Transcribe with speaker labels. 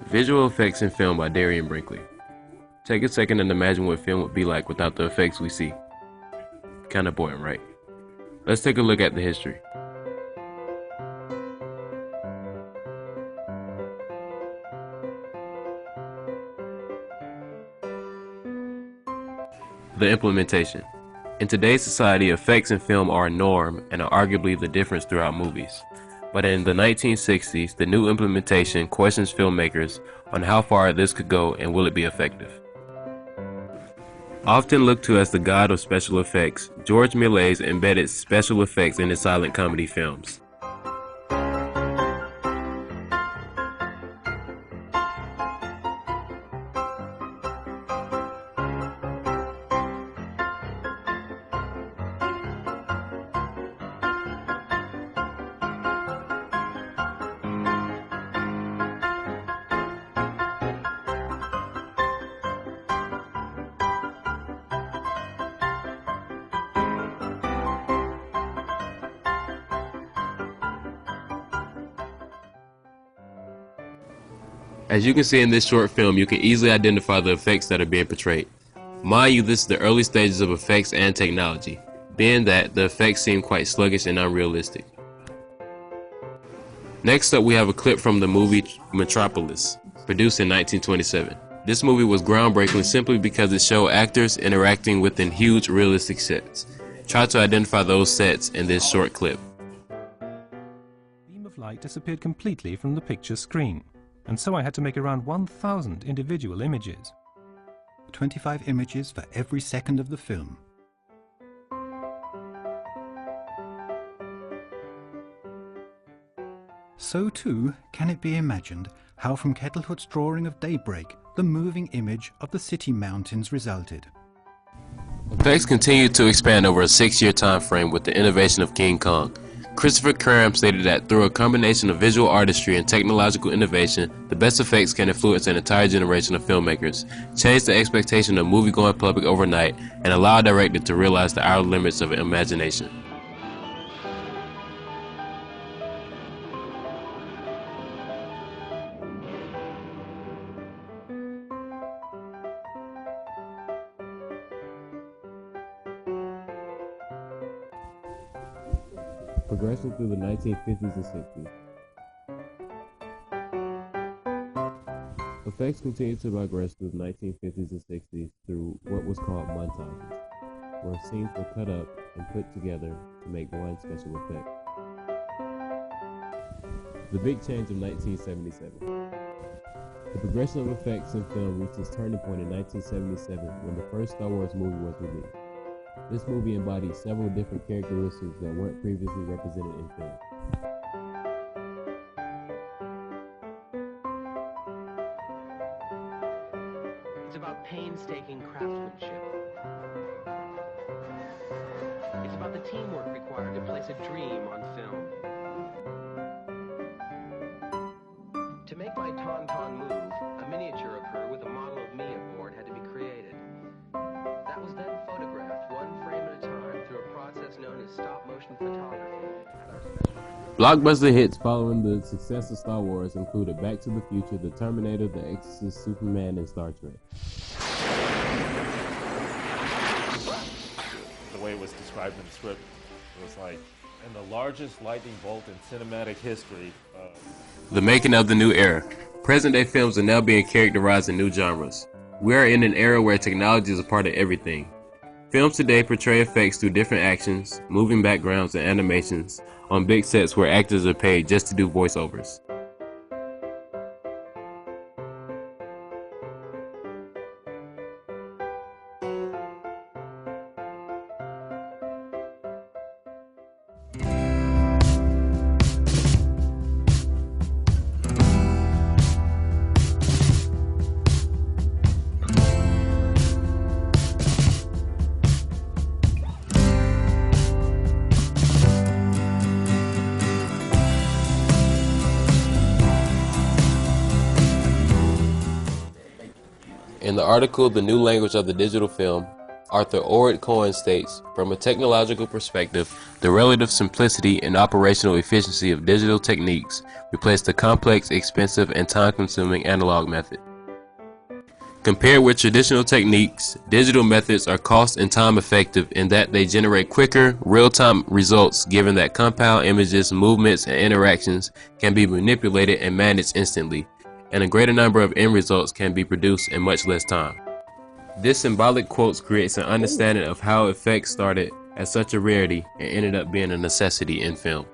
Speaker 1: Visual effects in film by Darian Brinkley. Take a second and imagine what film would be like without the effects we see. Kinda boring, right? Let's take a look at the history. The implementation. In today's society, effects in film are a norm and are arguably the difference throughout movies. But in the 1960s, the new implementation questions filmmakers on how far this could go and will it be effective. Often looked to as the god of special effects, George Méliès embedded special effects in his silent comedy films. As you can see in this short film, you can easily identify the effects that are being portrayed. Mind you, this is the early stages of effects and technology, being that the effects seem quite sluggish and unrealistic. Next up, we have a clip from the movie Metropolis, produced in 1927. This movie was groundbreaking simply because it showed actors interacting within huge realistic sets. Try to identify those sets in this short clip.
Speaker 2: The beam of light disappeared completely from the picture screen, and so I had to make around 1,000 individual images.
Speaker 3: 25 images for every second of the film. So too can it be imagined how from Kettlehood's drawing of daybreak, the moving image of the city mountains resulted.
Speaker 1: Effects continued to expand over a 6-year time frame with the innovation of King Kong. Christopher Cram stated that through a combination of visual artistry and technological innovation, the best effects can influence an entire generation of filmmakers, change the expectation of movie-going public overnight, and allow a director to realize the outer limits of imagination. Progression through the 1950s and 60s. Effects continued to progress through the 1950s and 60s through what was called montages, where scenes were cut up and put together to make one special effect. The big change of 1977. The progression of effects in film reached its turning point in 1977 when the first Star Wars movie was released. This movie embodied several different characteristics that weren't previously represented in film.
Speaker 4: It's about painstaking craftsmanship. It's about the teamwork required to place a dream on film. To make my Tauntaun move, a miniature of her with a model of me aboard had to be created. That was then photographed one frame at a time through a process known as stop-motion photography.
Speaker 1: Blockbuster hits following the success of Star Wars included Back to the Future, The Terminator, The Exorcist, Superman, and Star Trek.
Speaker 5: The way it was described in the script, it was like, and the largest lightning bolt in cinematic history.
Speaker 1: The making of the new era. Present-day films are now being characterized in new genres. We are in an era where technology is a part of everything. Films today portray effects through different actions, moving backgrounds, and animations on big sets where actors are paid just to do voiceovers. In the article, The New Language of the Digital Film, Arthur Ord Cohen states, from a technological perspective, the relative simplicity and operational efficiency of digital techniques replace the complex, expensive, and time-consuming analog method. Compared with traditional techniques, digital methods are cost and time effective in that they generate quicker, real-time results given that compound images, movements, and interactions can be manipulated and managed instantly, and a greater number of end results can be produced in much less time. This symbolic quote creates an understanding of how effects started as such a rarity and ended up being a necessity in film.